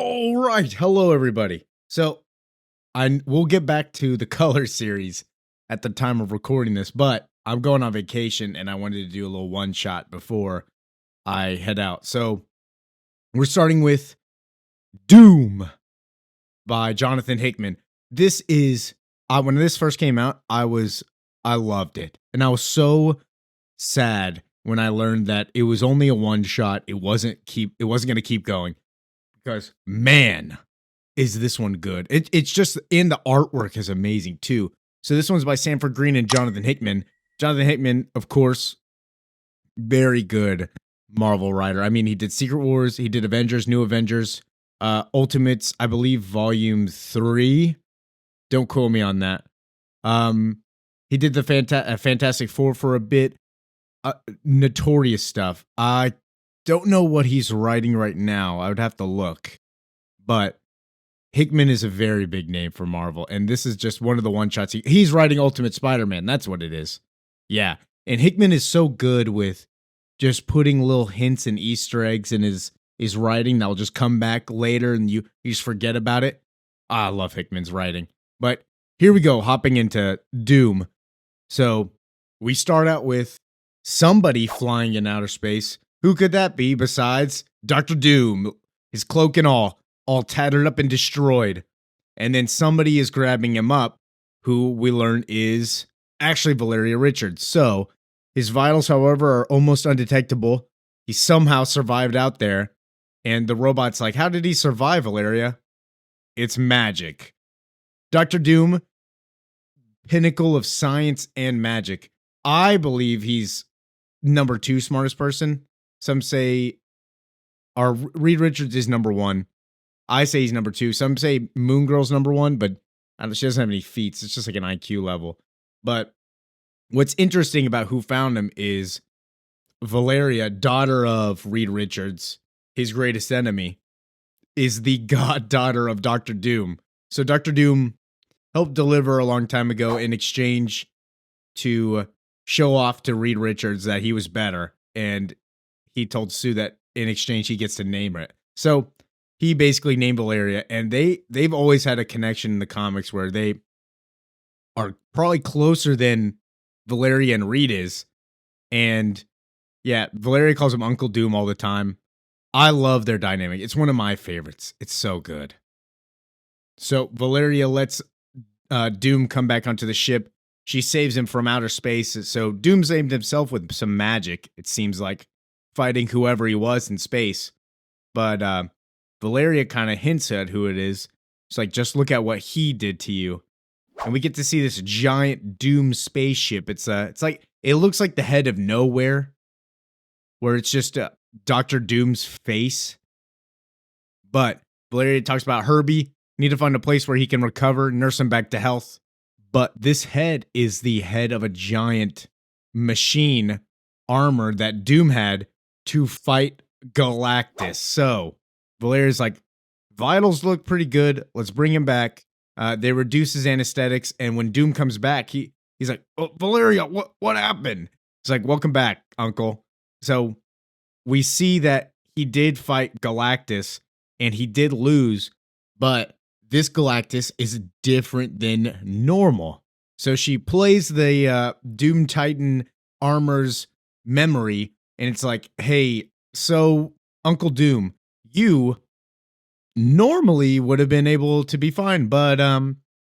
All right, hello everybody. So we'll get back to the color series at the time of recording this, but I'm going on vacation and I wanted to do a little one shot before I head out. So we're starting with Doom by Jonathan Hickman. This is when this first came out, I loved it, and I was so sad when I learned that it was only a one shot. It wasn't going to keep going because man, is this one good. It's just, and the artwork is amazing too. So this one's by Sanford Green and Jonathan Hickman. Jonathan Hickman, of course, very good Marvel writer. I mean, he did Secret Wars, he did Avengers, New Avengers, Ultimates, I believe Volume 3. Don't quote me on that. He did the Fantastic Four for a bit. Notorious stuff. I don't know what he's writing right now. I would have to look. But Hickman is a very big name for Marvel, and this is just one of the one-shots. He's writing Ultimate Spider-Man. That's what it is. Yeah, and Hickman is so good with just putting little hints and Easter eggs in his writing that will just come back later, and you just forget about it. I love Hickman's writing. But here we go, hopping into Doom. So we start out with somebody flying in outer space. Who could that be besides Dr. Doom? His cloak and all tattered up and destroyed. And then somebody is grabbing him up, who we learn is actually Valeria Richards. So his vitals, however, are almost undetectable. He somehow survived out there. And the robot's like, how did he survive, Valeria? It's magic. Dr. Doom, pinnacle of science and magic. I believe he's number 2 smartest person. Some say Reed Richards is number 1. I say he's number 2. Some say Moon Girl's number 1, but she doesn't have any feats. It's just like an IQ level. But what's interesting about who found him is Valeria, daughter of Reed Richards, his greatest enemy, is the goddaughter of Dr. Doom. So Dr. Doom helped deliver a long time ago in exchange to show off to Reed Richards that he was better. And he told Sue that in exchange he gets to name it. So he basically named Valeria, and they've always had a connection in the comics where they are probably closer than Valeria and Reed is. And yeah, Valeria calls him Uncle Doom all the time. I love their dynamic. It's one of my favorites. It's so good. So Valeria lets Doom come back onto the ship. She saves him from outer space. So Doom saved himself with some magic, it seems like, fighting whoever he was in space. But Valeria kind of hints at who it is. It's like, just look at what he did to you. And we get to see this giant Doom spaceship. It's like, it looks like the head of nowhere, where it's just Dr. Doom's face. But Valeria talks about Herbie. Need to find a place where he can recover, nurse him back to health. But this head is the head of a giant machine armor that Doom had to fight Galactus. So Valeria's like, vitals look pretty good. Let's bring him back. They reduce his anesthetics, and when Doom comes back, he's like, oh, Valeria, what happened? It's like, welcome back, Uncle. So we see that he did fight Galactus, and he did lose, but this Galactus is different than normal. So she plays the Doom Titan armor's memory, and it's like, hey, so Uncle Doom, you normally would have been able to be fine, but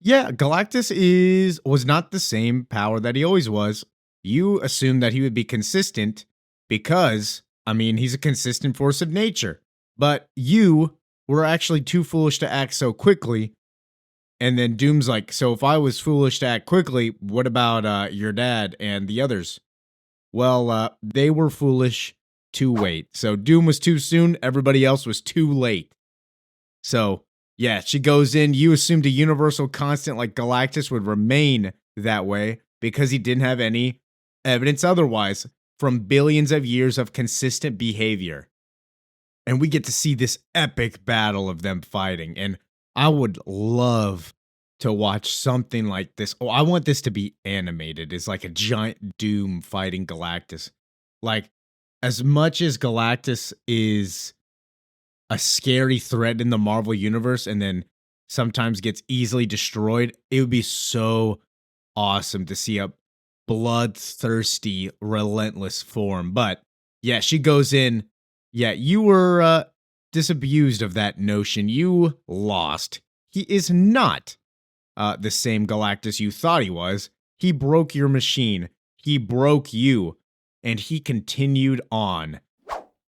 yeah, Galactus was not the same power that he always was. You assumed that he would be consistent because, I mean, he's a consistent force of nature, but you were actually too foolish to act so quickly. And then Doom's like, so if I was foolish to act quickly, what about your dad and the others? Well, they were foolish to wait. So Doom was too soon. Everybody else was too late. So yeah, she goes in. You assumed a universal constant like Galactus would remain that way because he didn't have any evidence otherwise from billions of years of consistent behavior. And we get to see this epic battle of them fighting. And I would love to watch something like this. Oh, I want this to be animated. It's like a giant Doom fighting Galactus. Like, as much as Galactus is a scary threat in the Marvel universe and then sometimes gets easily destroyed, it would be so awesome to see a bloodthirsty, relentless form. But yeah, she goes in. Yeah, you were disabused of that notion. You lost. He is not the same Galactus you thought he was. He broke your machine. He broke you. And he continued on.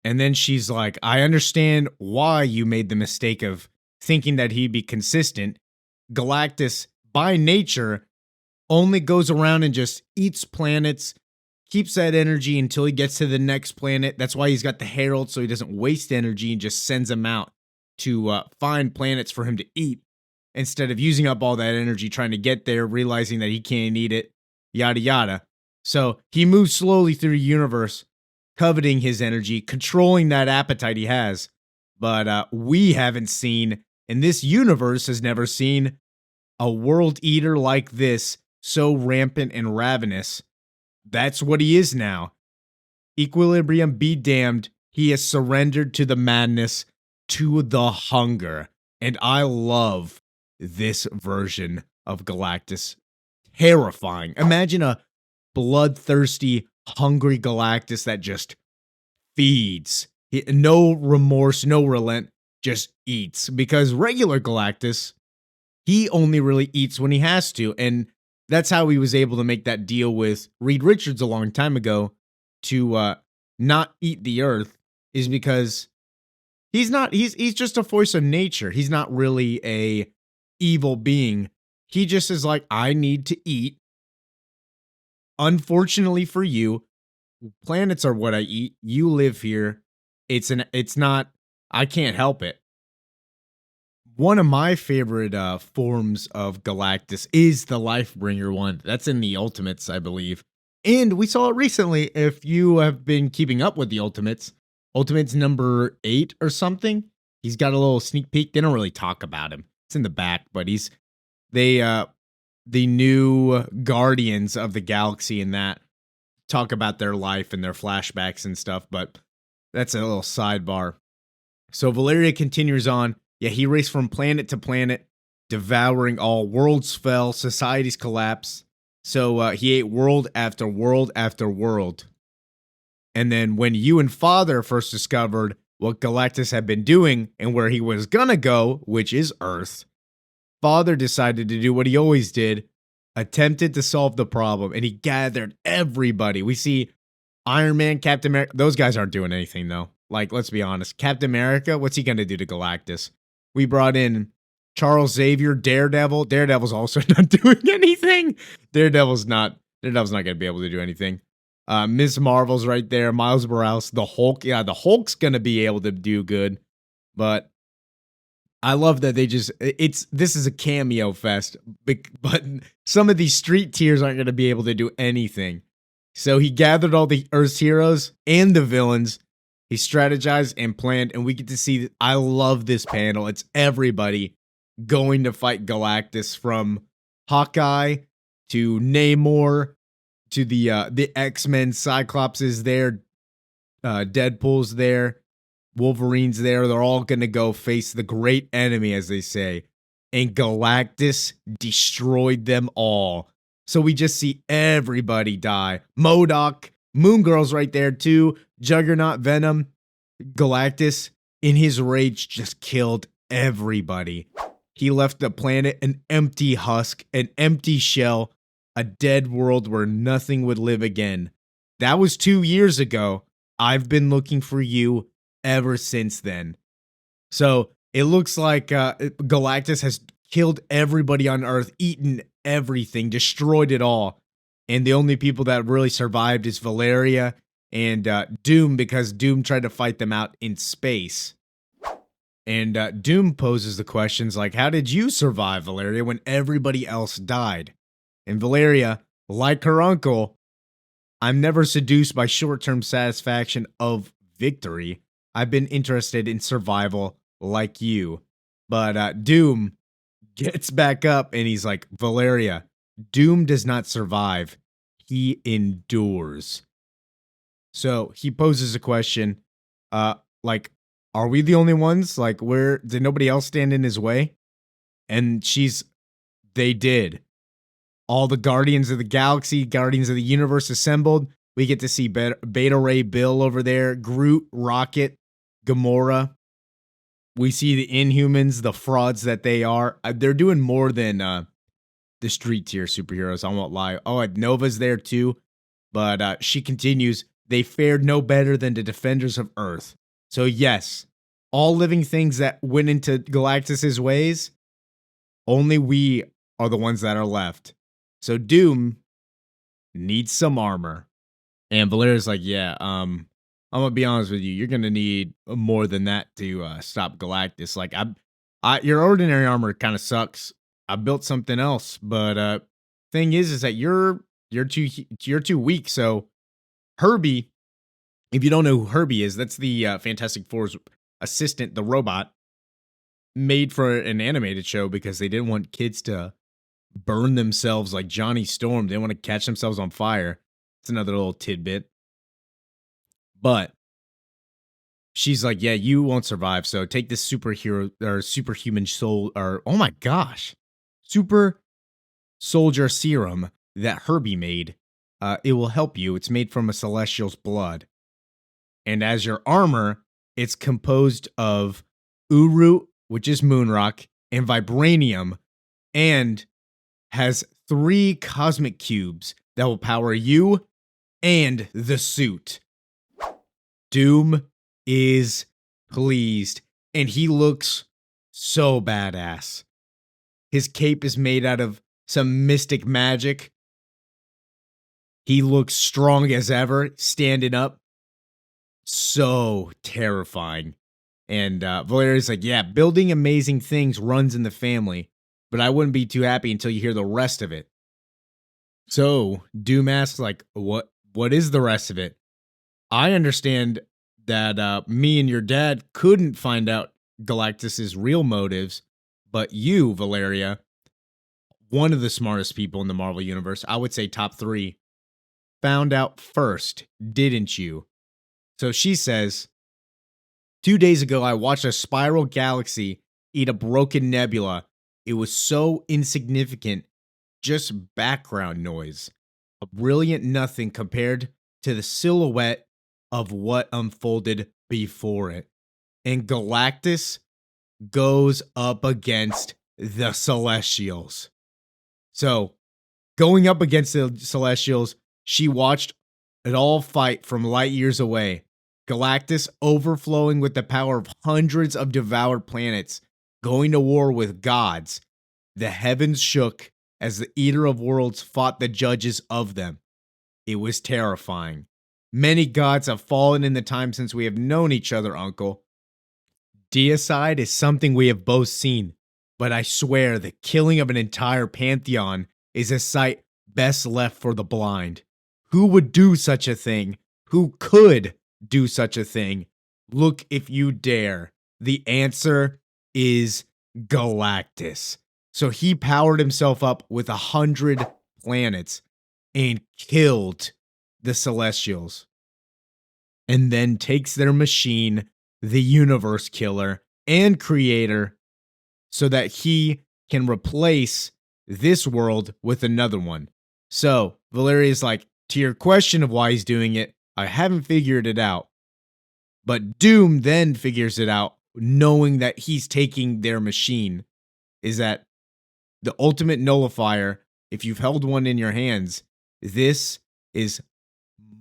And then she's like, I understand why you made the mistake of thinking that he'd be consistent. Galactus, by nature, only goes around and just eats planets, keeps that energy until he gets to the next planet. That's why he's got the Herald, so he doesn't waste energy and just sends them out to find planets for him to eat instead of using up all that energy trying to get there, realizing that he can't eat it, yada yada. So he moves slowly through the universe, coveting his energy, controlling that appetite he has. But we haven't seen, and this universe has never seen, a world eater like this, so rampant and ravenous. That's what he is now. Equilibrium be damned. He has surrendered to the madness, to the hunger. And I love this version of Galactus. Terrifying. Imagine a bloodthirsty, hungry Galactus that just feeds. No remorse, no relent, just eats. Because regular Galactus, he only really eats when he has to. And that's how he was able to make that deal with Reed Richards a long time ago to not eat the Earth, is because he's just a force of nature. He's not really a evil being. He just is like, I need to eat. Unfortunately for you, planets are what I eat. You live here. It's not, I can't help it. One of my favorite forms of Galactus is the Lifebringer one. That's in the Ultimates, I believe. And we saw it recently. If you have been keeping up with the Ultimates, Ultimates number 8 or something, he's got a little sneak peek. They don't really talk about him. It's in the back, but the new Guardians of the Galaxy and that talk about their life and their flashbacks and stuff, but that's a little sidebar. So Valeria continues on. Yeah, he raced from planet to planet, devouring all. Worlds fell, societies collapsed. So he ate world after world after world. And then when you and Father first discovered what Galactus had been doing and where he was gonna go, which is Earth, Father decided to do what he always did, attempted to solve the problem, and he gathered everybody. We see Iron Man, Captain America. Those guys aren't doing anything, though. Like, let's be honest. Captain America, what's he gonna do to Galactus? We brought in Charles Xavier, Daredevil. Daredevil's also not doing anything. Daredevil's not going to be able to do anything. Ms. Marvel's right there. Miles Morales, the Hulk. Yeah, the Hulk's going to be able to do good. But I love that this is a cameo fest. But some of these street tiers aren't going to be able to do anything. So he gathered all the Earth's heroes and the villains. He strategized and planned, and we get to see, I love this panel. It's everybody going to fight Galactus, from Hawkeye to Namor to the X-Men. Cyclops is there, Deadpool's there, Wolverine's there. They're all going to go face the great enemy, as they say. And Galactus destroyed them all. So we just see everybody die. MODOK, Moon Girl's right there too. Juggernaut, Venom, Galactus, in his rage, just killed everybody. He left the planet an empty husk, an empty shell, a dead world where nothing would live again. That was 2 years ago. I've been looking for you ever since then. So it looks like Galactus has killed everybody on Earth, eaten everything, destroyed it all. And the only people that really survived is Valeria and Doom, because Doom tried to fight them out in space. And Doom poses the questions like, how did you survive, Valeria, when everybody else died? And Valeria, like her uncle, I'm never seduced by short-term satisfaction of victory. I've been interested in survival like you. But Doom gets back up and he's like, Valeria, Doom does not survive. He endures. So he poses a question, like, are we the only ones? Like, where did nobody else stand in his way? And they did. All the Guardians of the Galaxy, Guardians of the Universe assembled. We get to see Beta Ray Bill over there, Groot, Rocket, Gamora. We see the Inhumans, the frauds that they are. They're doing more than the street tier superheroes. I won't lie. Oh, and Nova's there too. But she continues, they fared no better than the defenders of Earth. So yes, all living things that went into Galactus's ways, only we are the ones that are left. So Doom needs some armor. And Valeria's like, yeah, I'm gonna be honest with you. You're gonna need more than that to stop Galactus. Like, your ordinary armor kind of sucks. I built something else, but thing is that you're too weak. So Herbie, if you don't know who Herbie is, that's the Fantastic Four's assistant, the robot, made for an animated show because they didn't want kids to burn themselves like Johnny Storm. They want to catch themselves on fire. It's another little tidbit. But she's like, yeah, you won't survive. So take this superhero or superhuman soul, or oh my gosh, super soldier serum that Herbie made. It will help you. It's made from a celestial's blood. And as your armor, it's composed of Uru, which is moonrock, and vibranium, and has 3 cosmic cubes that will power you and the suit. Doom is pleased, and he looks so badass. His cape is made out of some mystic magic. He looks strong as ever, standing up. So terrifying. And Valeria's like, yeah, building amazing things runs in the family, but I wouldn't be too happy until you hear the rest of it. So Doom asks, like, what is the rest of it? I understand that me and your dad couldn't find out Galactus's real motives, but you, Valeria, one of the smartest people in the Marvel Universe, I would say top 3, found out first, didn't you? So she says, 2 days ago, I watched a spiral galaxy eat a broken nebula. It was so insignificant, just background noise. A brilliant nothing compared to the silhouette of what unfolded before it. And Galactus goes up against the Celestials. So, going up against the Celestials, she watched it all fight from light years away. Galactus, overflowing with the power of hundreds of devoured planets, going to war with gods. The heavens shook as the Eater of Worlds fought the judges of them. It was terrifying. Many gods have fallen in the time since we have known each other, Uncle. Deicide is something we have both seen, but I swear the killing of an entire pantheon is a sight best left for the blind. Who would do such a thing? Who could do such a thing? Look if you dare. The answer is Galactus. So he powered himself up with 100 planets and killed the Celestials. And then takes their machine, the Universe Killer and Creator, so that he can replace this world with another one. So Valeria's like, to your question of why he's doing it, I haven't figured it out. But Doom then figures it out, knowing that he's taking their machine, is that the ultimate nullifier, if you've held one in your hands, this is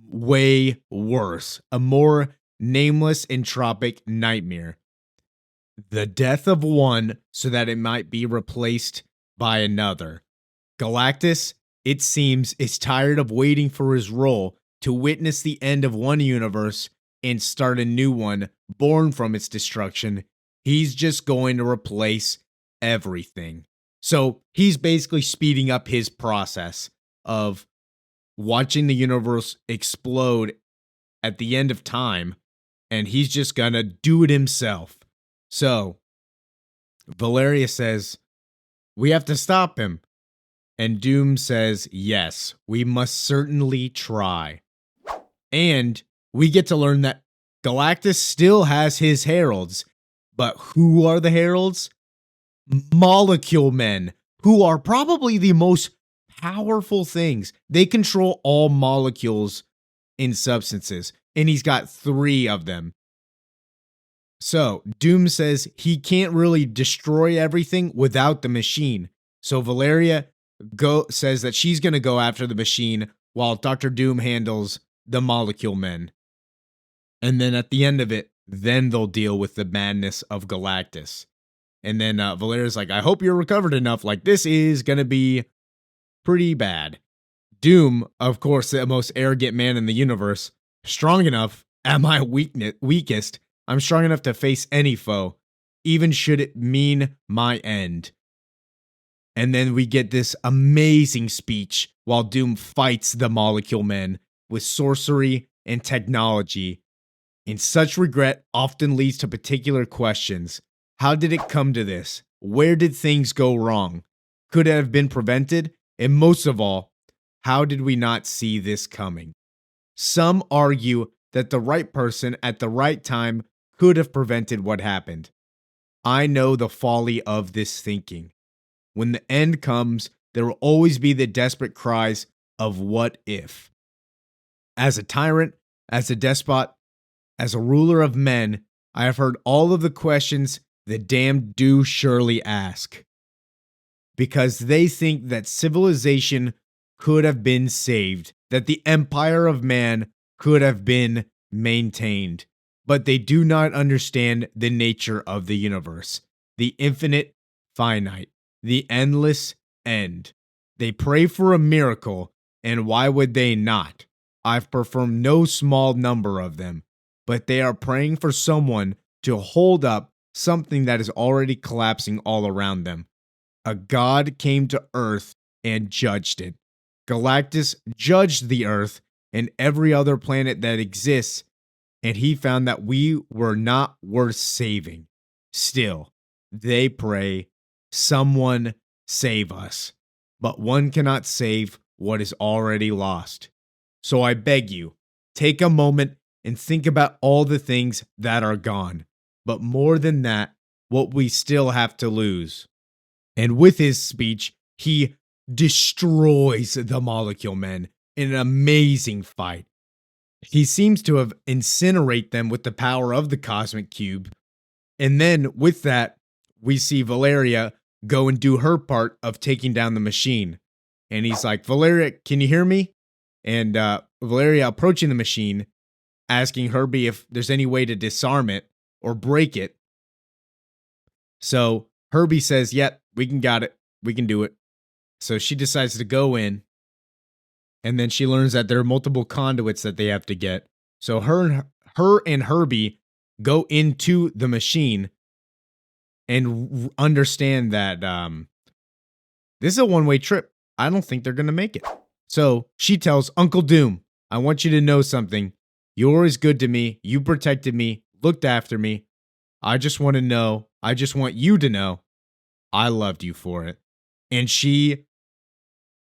way worse. A more nameless entropic nightmare. The death of one so that it might be replaced by another. Galactus, it seems, is tired of waiting for his role to witness the end of one universe and start a new one born from its destruction. He's just going to replace everything. So he's basically speeding up his process of watching the universe explode at the end of time, and he's just gonna do it himself. So Valeria says, we have to stop him. And Doom says, yes, we must certainly try. And we get to learn that Galactus still has his heralds, but who are the heralds? Molecule men, who are probably the most powerful things. They control all molecules in substances, and he's got 3 of them. So, Doom says he can't really destroy everything without the machine. So, Valeria says that she's going to go after the machine while Dr. Doom handles the molecule men. And then at the end of it, then they'll deal with the madness of Galactus. And then Valeria's like, I hope you're recovered enough. Like, this is going to be pretty bad. Doom, of course, the most arrogant man in the universe, strong enough at my weakest. I'm strong enough to face any foe, even should it mean my end. And then we get this amazing speech while Doom fights the molecule men with sorcery and technology. And such regret often leads to particular questions. How did it come to this? Where did things go wrong? Could it have been prevented? And most of all, how did we not see this coming? Some argue that the right person at the right time could have prevented what happened. I know the folly of this thinking. When the end comes, there will always be the desperate cries of what if. As a tyrant, as a despot, as a ruler of men, I have heard all of the questions the damned do surely ask. Because they think that civilization could have been saved, that the empire of man could have been maintained. But they do not understand the nature of the universe, the infinite finite, the endless end. They pray for a miracle, and why would they not? I've performed no small number of them, but they are praying for someone to hold up something that is already collapsing all around them. A god came to Earth and judged it. Galactus judged the Earth and every other planet that exists, and he found that we were not worth saving. Still, they pray, someone save us. But one cannot save what is already lost. So I beg you, take a moment and think about all the things that are gone. But more than that, what we still have to lose. And with his speech, he destroys the molecule men in an amazing fight. He seems to have incinerated them with the power of the cosmic cube. And then with that, we see Valeria go and do her part of taking down the machine. And he's like, Valeria, can you hear me? And Valeria approaching the machine, asking Herbie if there's any way to disarm it or break it. So Herbie says, yep, we got it. We can do it. So she decides to go in. And then she learns that there are multiple conduits that they have to get. So her and Herbie go into the machine and understand that this is a one-way trip. I don't think they're going to make it. So she tells Uncle Doom, I want you to know something. You're always good to me. You protected me, looked after me. I just want you to know I loved you for it. And she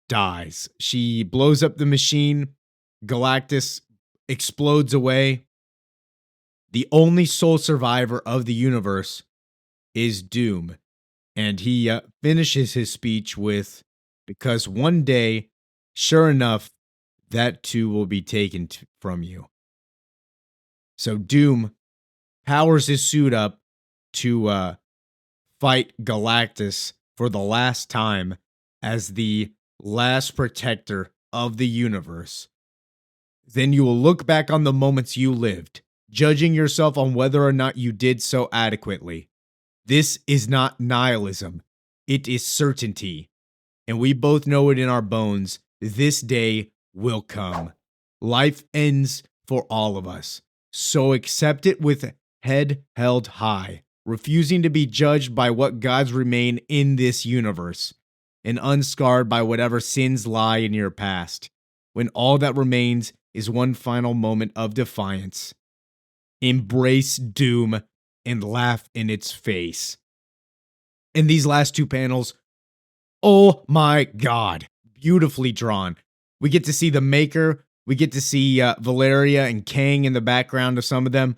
dies. She blows up the machine. Galactus explodes away. The only sole survivor of the universe is Doom. And he finishes his speech with, because one day, sure enough, that too will be taken from you. So Doom powers his suit up to fight Galactus for the last time as the last protector of the universe. Then you will look back on the moments you lived, judging yourself on whether or not you did so adequately. This is not nihilism. It is certainty. And we both know it in our bones. This day will come. Life ends for all of us. So accept it with head held high, refusing to be judged by what gods remain in this universe, and unscarred by whatever sins lie in your past, when all that remains is one final moment of defiance. Embrace doom and laugh in its face. In these last two panels, oh my God, beautifully drawn. We get to see the Maker. We get to see Valeria and Kang in the background of some of them.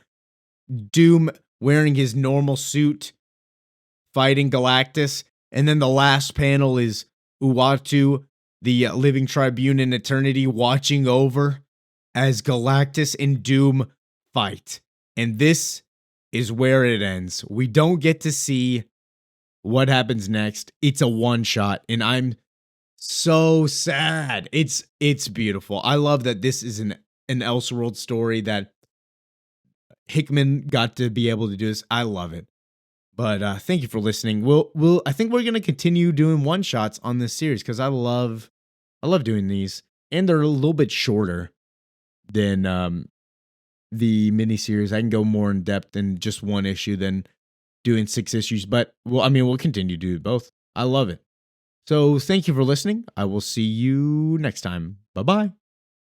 Doom wearing his normal suit fighting Galactus. And then the last panel is Uatu, the living tribune in eternity, watching over as Galactus and Doom fight. And this is where it ends. We don't get to see what happens next. It's a one shot, and I'm so sad. It's beautiful. I love that this is an Elseworld story that Hickman got to be able to do this. I love it. But thank you for listening. I think we're gonna continue doing one shots on this series because I love doing these, and they're a little bit shorter than the miniseries. I can go more in depth in just one issue than doing 6 issues. But we'll continue to do both. I love it. So thank you for listening. I will see you next time. Bye bye.